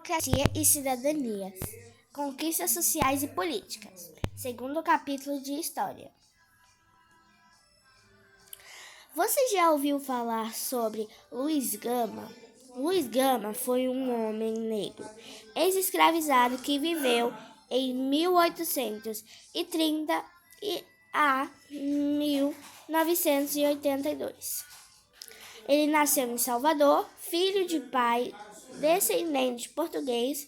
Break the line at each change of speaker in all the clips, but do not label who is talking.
Democracia e cidadania, conquistas sociais e políticas. Segundo capítulo de História. Você já ouviu falar sobre Luiz Gama? Luiz Gama foi um homem negro, ex-escravizado que viveu em 1830 a 1982. Ele nasceu em Salvador, filho de pai descendente português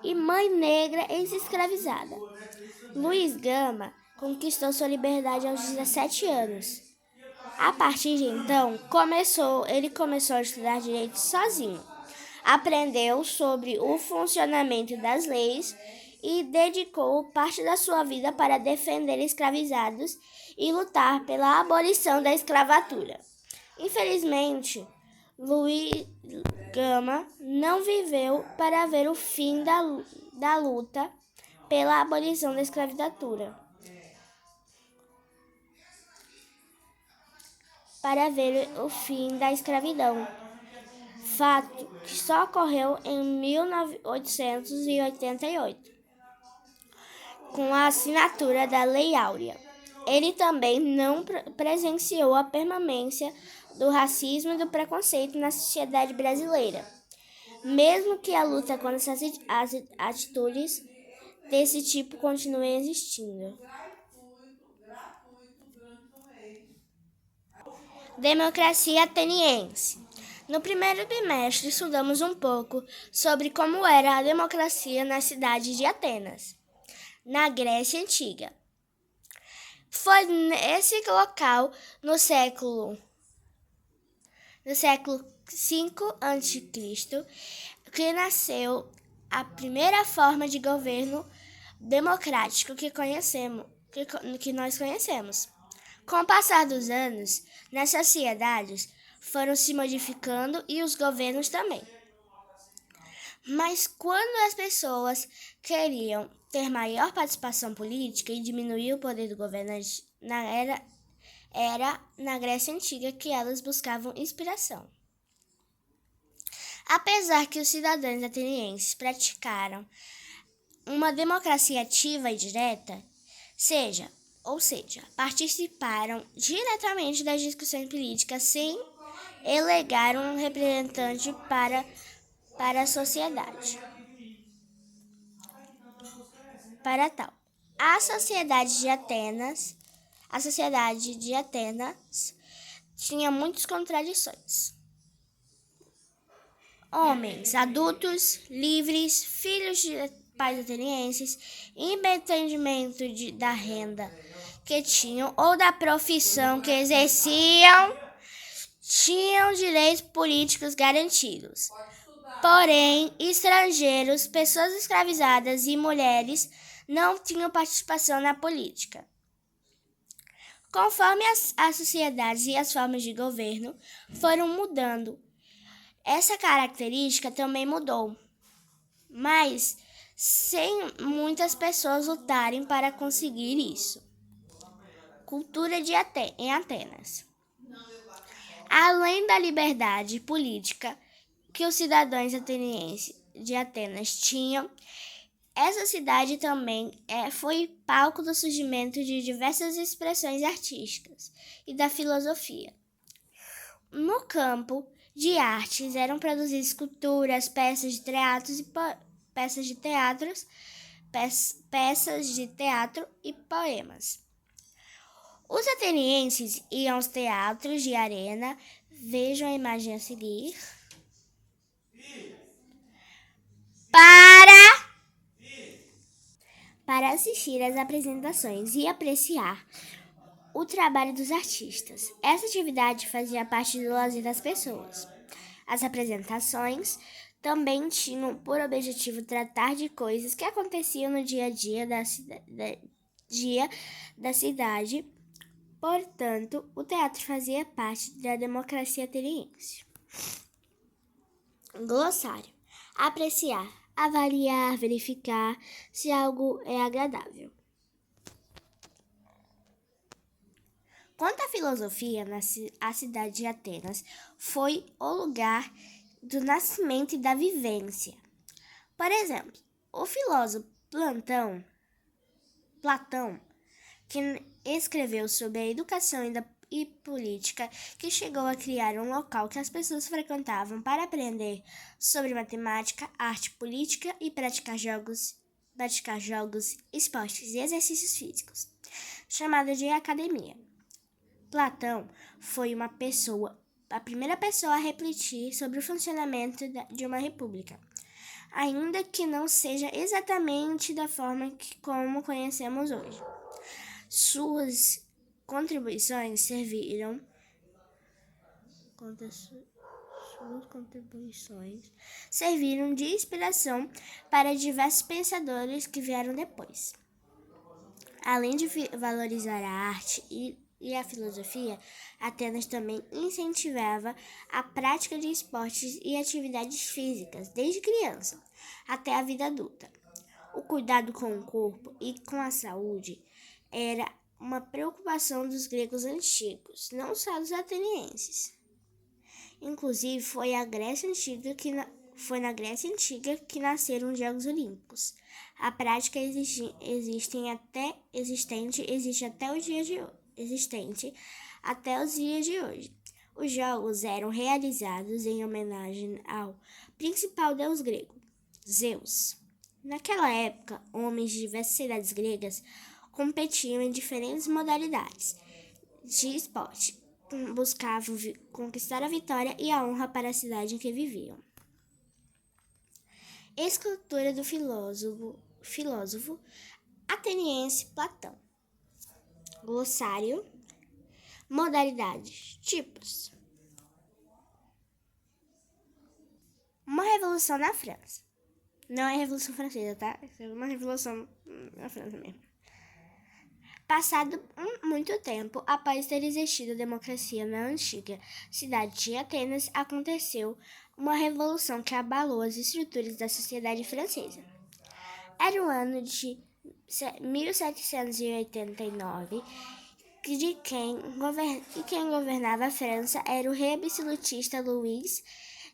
e mãe negra ex-escravizada. Luiz Gama conquistou sua liberdade aos 17 anos. A partir de então, ele começou a estudar direito sozinho. Aprendeu sobre o funcionamento das leis e dedicou parte da sua vida para defender escravizados e lutar pela abolição da escravatura. Infelizmente, Luiz Gama não viveu para ver o fim da luta pela abolição da escravatura. Para ver o fim da escravidão, fato que só ocorreu em 1888, com a assinatura da Lei Áurea. Ele também não presenciou a permanência do racismo e do preconceito na sociedade brasileira, mesmo que a luta contra as atitudes desse tipo continue existindo. Democracia ateniense. No primeiro bimestre, estudamos um pouco sobre como era a democracia na cidade de Atenas, na Grécia Antiga. Foi nesse local, no século V a.C., que nasceu a primeira forma de governo democrático que nós conhecemos. Com o passar dos anos, nas sociedades foram se modificando e os governos também. Mas quando as pessoas queriam ter maior participação política e diminuir o poder do governante, era na Grécia Antiga que elas buscavam inspiração. Apesar que os cidadãos atenienses praticaram uma democracia ativa e direta, ou seja, participaram diretamente das discussões políticas sem eleger um representante para a sociedade. Para tal, a sociedade de Atenas tinha muitas contradições. Homens adultos, livres, filhos de pais atenienses, independente da renda que tinham ou da profissão que exerciam, tinham direitos políticos garantidos. Porém, estrangeiros, pessoas escravizadas e mulheres não tinham participação na política. Conforme as sociedades e as formas de governo foram mudando, essa característica também mudou, mas sem muitas pessoas lutarem para conseguir isso. Cultura em Atenas. Além da liberdade política que os cidadãos atenienses de Atenas tinham, essa cidade também foi palco do surgimento de diversas expressões artísticas e da filosofia. No campo de artes eram produzidas esculturas, peças de teatro e poemas. Os atenienses iam aos teatros de arena, vejam a imagem a seguir, para assistir às apresentações e apreciar o trabalho dos artistas. Essa atividade fazia parte do lazer das pessoas. As apresentações também tinham por objetivo tratar de coisas que aconteciam no dia a dia da cidade. Portanto, o teatro fazia parte da democracia ateniense. Glossário. Apreciar, avaliar, verificar se algo é agradável. Quanto à filosofia, a cidade de Atenas foi o lugar do nascimento e da vivência. Por exemplo, o filósofo Platão, que escreveu sobre a educação e política, que chegou a criar um local que as pessoas frequentavam para aprender sobre matemática, arte, política e praticar jogos, esportes e exercícios físicos, chamada de academia. Platão foi a primeira pessoa a refletir sobre o funcionamento de uma república, ainda que não seja exatamente da forma como conhecemos hoje. Suas contribuições serviram de inspiração para diversos pensadores que vieram depois. Além de valorizar a arte e a filosofia, Atenas também incentivava a prática de esportes e atividades físicas desde criança até a vida adulta. O cuidado com o corpo e com a saúde era uma preocupação dos gregos antigos, não só dos atenienses. Inclusive, foi na Grécia Antiga que nasceram os Jogos Olímpicos. A prática existe até os dias de hoje. Os jogos eram realizados em homenagem ao principal deus grego, Zeus. Naquela época, homens de diversas cidades gregas competiam em diferentes modalidades de esporte. Buscavam conquistar a vitória e a honra para a cidade em que viviam. Escultura do filósofo ateniense Platão. Glossário. Modalidades. Tipos. Uma revolução na França. Não é a Revolução Francesa, tá? É uma revolução na França mesmo. Passado muito tempo após ter existido a democracia na antiga cidade de Atenas, aconteceu uma revolução que abalou as estruturas da sociedade francesa. Era o ano de 1789 e quem governava a França era o rei absolutista Luís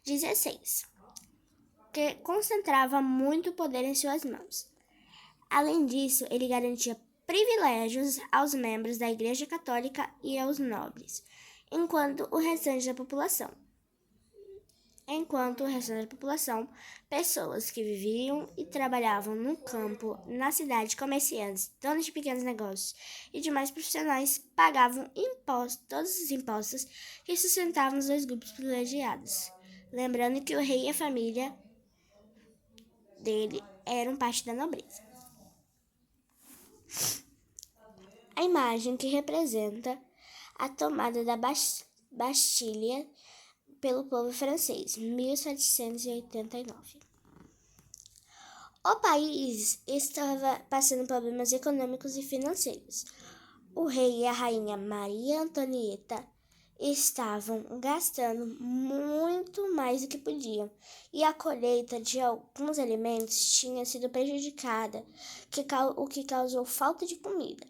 XVI, que concentrava muito poder em suas mãos. Além disso, ele garantia privilégios aos membros da Igreja Católica e aos nobres, enquanto o restante da população, pessoas que viviam e trabalhavam no campo, na cidade, comerciantes, donos de pequenos negócios e demais profissionais, pagavam todos os impostos que sustentavam os dois grupos privilegiados. Lembrando que o rei e a família dele eram parte da nobreza. A imagem que representa a tomada da Bastilha pelo povo francês, 1789. O país estava passando problemas econômicos e financeiros. O rei e a rainha Maria Antonieta estavam gastando muito mais do que podiam, e a colheita de alguns alimentos tinha sido prejudicada, o que causou falta de comida.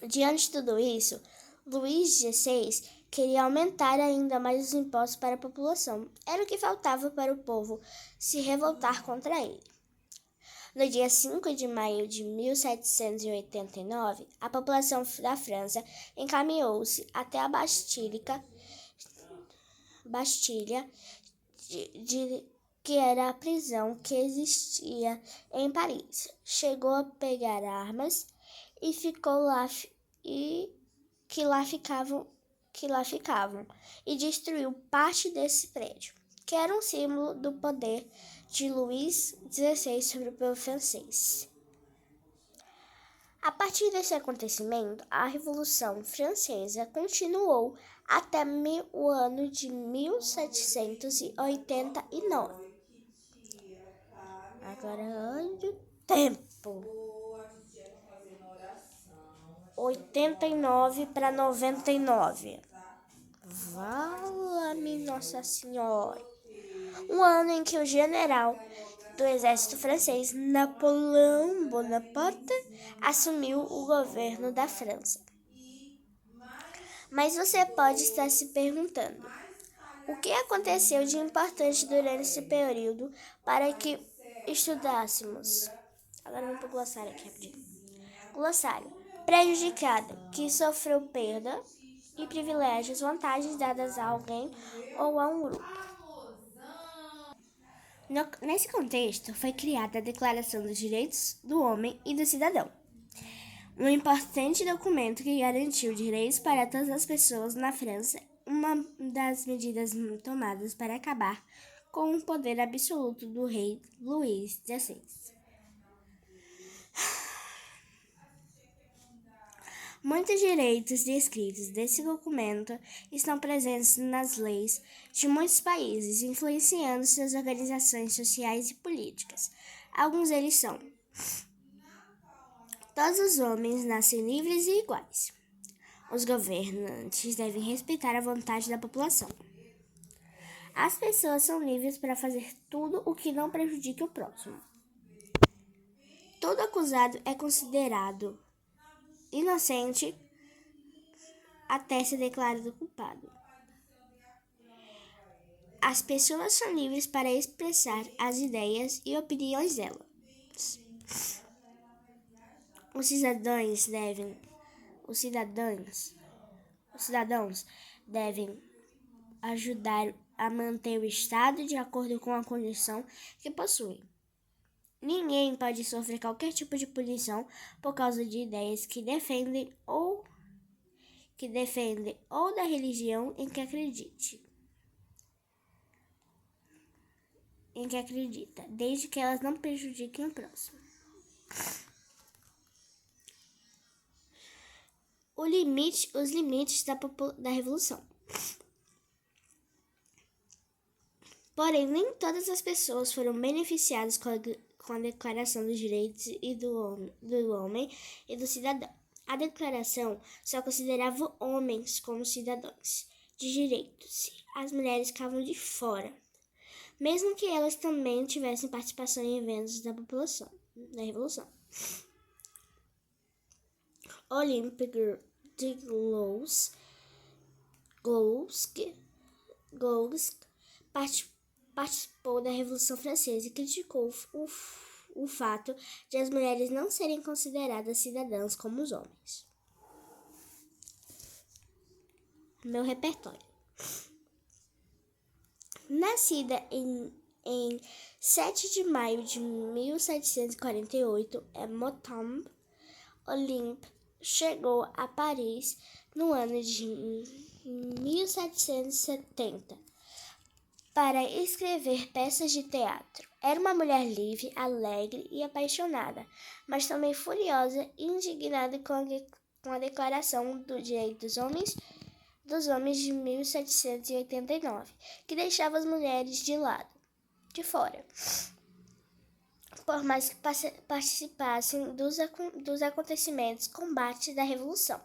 Diante de tudo isso, Luís XVI queria aumentar ainda mais os impostos para a população. Era o que faltava para o povo se revoltar contra ele. No dia 5 de maio de 1789, a população da França encaminhou-se até a Bastilha, que era a prisão que existia em Paris. Chegou a pegar armas e ficou lá que lá ficavam e destruiu parte desse prédio, que era um símbolo do poder de Luís XVI sobre o povo francês. A partir desse acontecimento, a Revolução Francesa continuou até o ano de 1789. Agora, olha o tempo. 89 para 99. Vala-me Nossa Senhora. Um ano em que o general do exército francês, Napoleão Bonaparte, assumiu o governo da França. Mas você pode estar se perguntando, O que aconteceu de importante durante esse período para que estudássemos? Agora vamos para o glossário aqui rapidinho. Glossário. Prejudicada, que sofreu perda e privilégios, vantagens dadas a alguém ou a um grupo. Nesse contexto, foi criada a Declaração dos Direitos do Homem e do Cidadão, um importante documento que garantiu direitos para todas as pessoas na França, uma das medidas tomadas para acabar com o poder absoluto do rei Luís XVI. Muitos direitos descritos nesse documento estão presentes nas leis de muitos países, influenciando suas organizações sociais e políticas. Alguns deles são: todos os homens nascem livres e iguais. Os governantes devem respeitar a vontade da população. As pessoas são livres para fazer tudo o que não prejudique o próximo. Todo acusado é considerado inocente até ser declarado culpado. As pessoas são livres para expressar as ideias e opiniões delas. Os cidadãos devem ajudar a manter o Estado de acordo com a condição que possuem. Ninguém pode sofrer qualquer tipo de punição por causa de ideias que defendem ou da religião em que acredita, desde que elas não prejudiquem o próximo. Os limites da revolução. Porém, nem todas as pessoas foram beneficiadas com a Declaração dos Direitos do Homem e do Cidadão. A declaração só considerava homens como cidadãos de direitos. As mulheres ficavam de fora, mesmo que elas também tivessem participação em eventos da Revolução. Olympe de Gloucester participou da Revolução Francesa e criticou o fato de as mulheres não serem consideradas cidadãs como os homens. Meu repertório. Nascida em 7 de maio de 1748, Montcalm Olympe chegou a Paris no ano de 1770 para escrever peças de teatro. Era uma mulher livre, alegre e apaixonada, mas também furiosa e indignada com a Declaração do Direito dos Homens de 1789, que deixava as mulheres de fora, por mais que participassem dos acontecimentos combates da Revolução.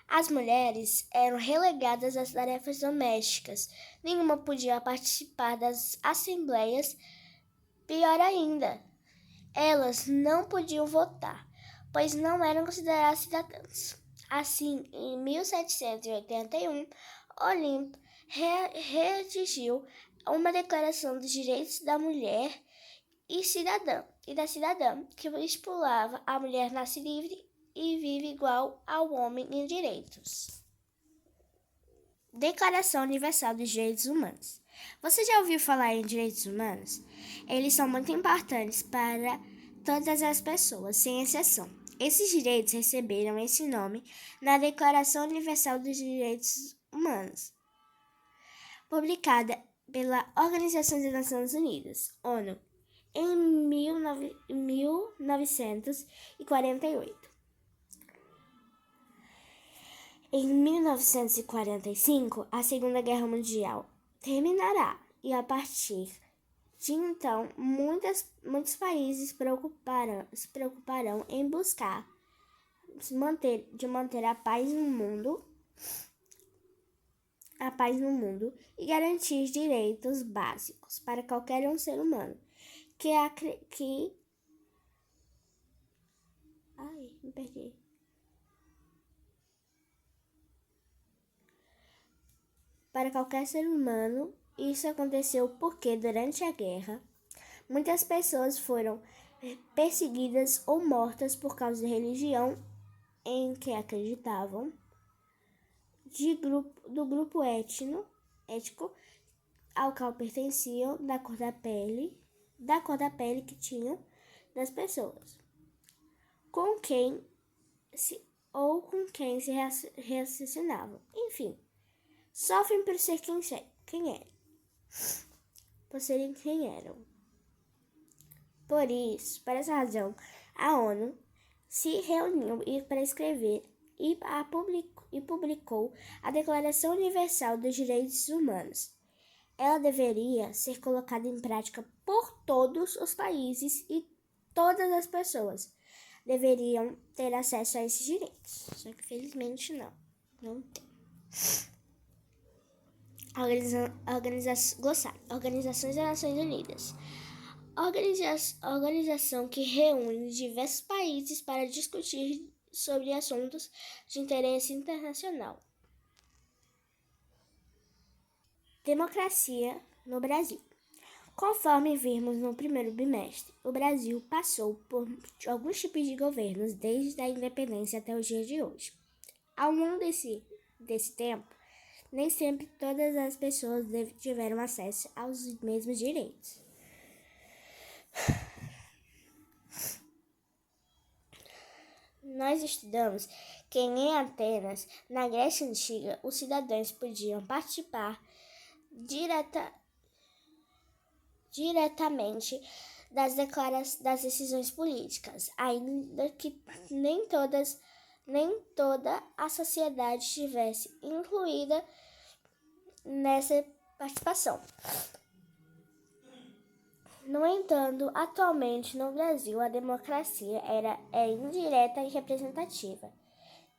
As mulheres eram relegadas às tarefas domésticas, nenhuma podia participar das assembleias. Pior ainda, elas não podiam votar, pois não eram consideradas cidadãs. Assim, em 1781, Olympe redigiu uma Declaração dos Direitos da Mulher e da Cidadã, que estipulava: a mulher nasce livre e vive igual ao homem em direitos. Declaração Universal dos Direitos Humanos. Você já ouviu falar em direitos humanos? Eles são muito importantes para todas as pessoas, sem exceção. Esses direitos receberam esse nome na Declaração Universal dos Direitos Humanos, publicada pela Organização das Nações Unidas, ONU, em 1948. Em 1945, a Segunda Guerra Mundial terminará e, a partir de então, muitos países se preocuparão em buscar manter a paz no mundo e garantir direitos básicos para qualquer ser humano me perdi. para qualquer ser humano. Isso aconteceu porque, durante a guerra, muitas pessoas foram perseguidas ou mortas por causa da religião em que acreditavam, do grupo étnico ao qual pertenciam, da cor da pele que tinham das pessoas, com quem se raciocinavam. Enfim, sofrem por ser quem eram, por serem quem eram. Por essa razão, a ONU se reuniu para escrever e publicou a Declaração Universal dos Direitos Humanos. Ela deveria ser colocada em prática por todos os países e todas as pessoas deveriam ter acesso a esses direitos. Só que, felizmente, não tem. Organizações das Nações Unidas. Organização que reúne diversos países para discutir sobre assuntos de interesse internacional. Democracia no Brasil. Conforme vimos no primeiro bimestre, o Brasil passou por alguns tipos de governos desde a independência até os dias de hoje. Ao longo desse tempo, nem sempre todas as pessoas tiveram acesso aos mesmos direitos. Nós estudamos que em Atenas, na Grécia Antiga, os cidadãos podiam participar diretamente das decisões políticas, ainda que nem toda a sociedade estivesse incluída nessa participação. No entanto, atualmente no Brasil, a democracia é indireta e representativa.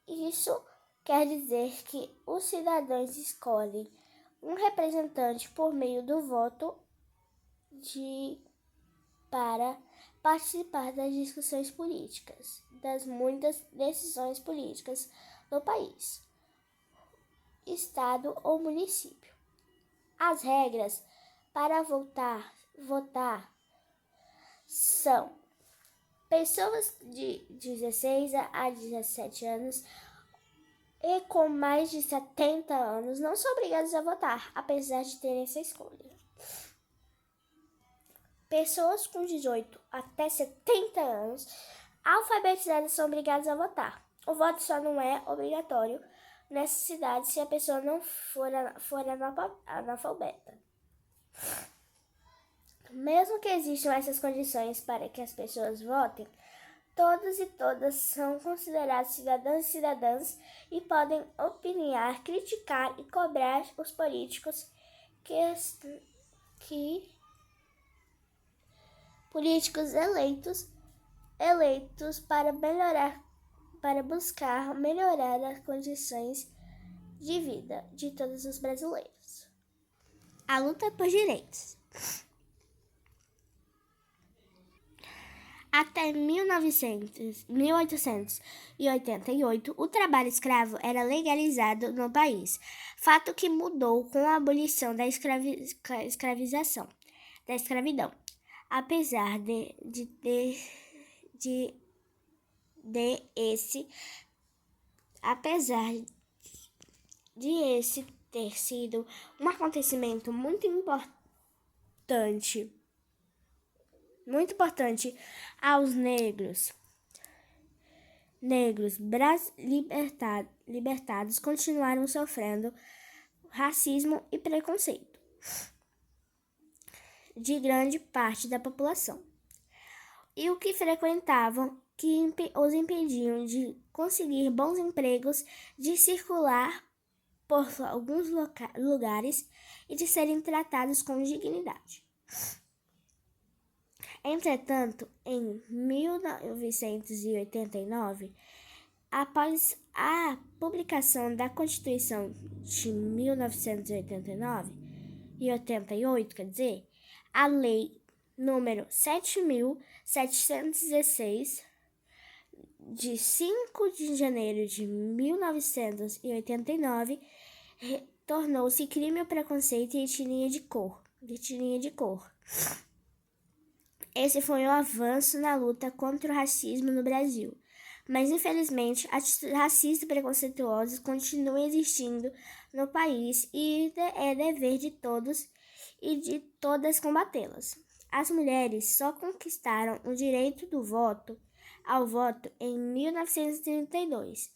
Isso quer dizer que os cidadãos escolhem um representante por meio do voto para participar das discussões políticas, das muitas decisões políticas do país, estado ou município. As regras para votar são: pessoas de 16 a 17 anos e com mais de 70 anos não são obrigados a votar, apesar de terem essa escolha. Pessoas com 18 até 70 anos alfabetizadas são obrigadas a votar. O voto só não é obrigatório nessa cidade se a pessoa não for analfabeta. Mesmo que existam essas condições para que as pessoas votem, todos e todas são considerados cidadãos e cidadãs e podem opinar, criticar e cobrar os políticos eleitos para buscar melhorar as condições de vida de todos os brasileiros. A luta por direitos. Até 1888, o trabalho escravo era legalizado no país, fato que mudou com a abolição da escravidão. Apesar de esse ter sido um acontecimento muito importante aos negros libertados continuaram sofrendo racismo e preconceito de grande parte da população, e o que frequentavam que os impediam de conseguir bons empregos, de circular por alguns lugares e de serem tratados com dignidade. Entretanto, em 1989, após a publicação da Constituição de 1988, a Lei número 7.716, de 5 de janeiro de 1989, tornou-se crime o preconceito e etnia de cor. Esse foi um avanço na luta contra o racismo no Brasil. Mas, infelizmente, atitudes racistas e preconceituosas continuam existindo no país e é dever de todos e de todas combatê-las. As mulheres só conquistaram o direito ao voto em 1932.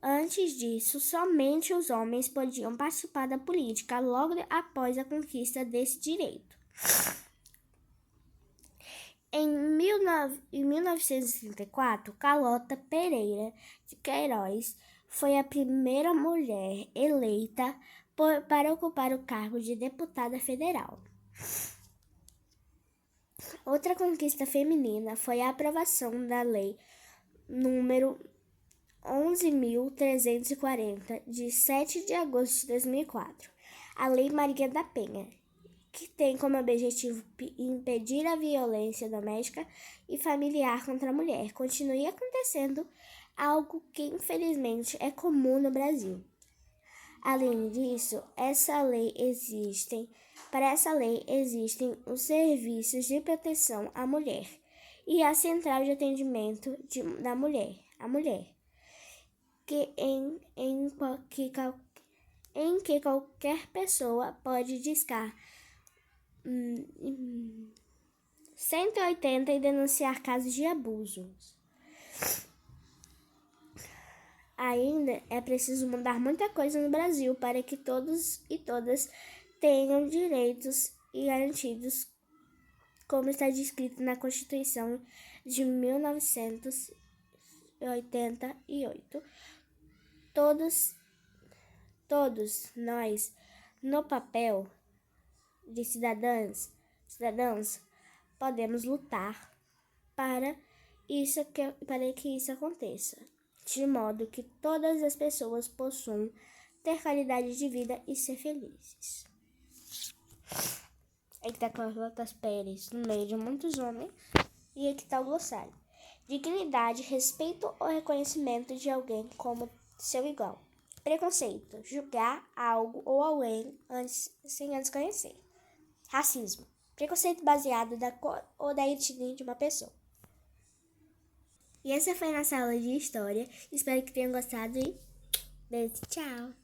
Antes disso, somente os homens podiam participar da política logo após a conquista desse direito. Em 1934, Carlota Pereira de Queiroz foi a primeira mulher eleita para ocupar o cargo de deputada federal. Outra conquista feminina foi a aprovação da Lei número 11.340, de 7 de agosto de 2004, a Lei Maria da Penha, que tem como objetivo impedir a violência doméstica e familiar contra a mulher. Continue acontecendo, algo que infelizmente é comum no Brasil. Além disso, para essa lei existem os serviços de proteção à mulher e a central de atendimento da mulher, a mulher, em que qualquer pessoa pode discar 180 e denunciar casos de abusos. Ainda é preciso mudar muita coisa no Brasil para que todos e todas tenham direitos e garantidos, como está descrito na Constituição de 1988. Todos nós, no papel de cidadãos, podemos lutar para que isso aconteça, de modo que todas as pessoas possam ter qualidade de vida e ser felizes. Aqui está Carlota Pérez, no meio de muitos homens, e aqui está o glossário. Dignidade, respeito ou reconhecimento de alguém como seu igual. Preconceito, julgar algo ou alguém sem antes conhecer. Racismo, preconceito baseado da cor ou da etnia de uma pessoa. E essa foi a nossa aula de história. Espero que tenham gostado e beijo, tchau!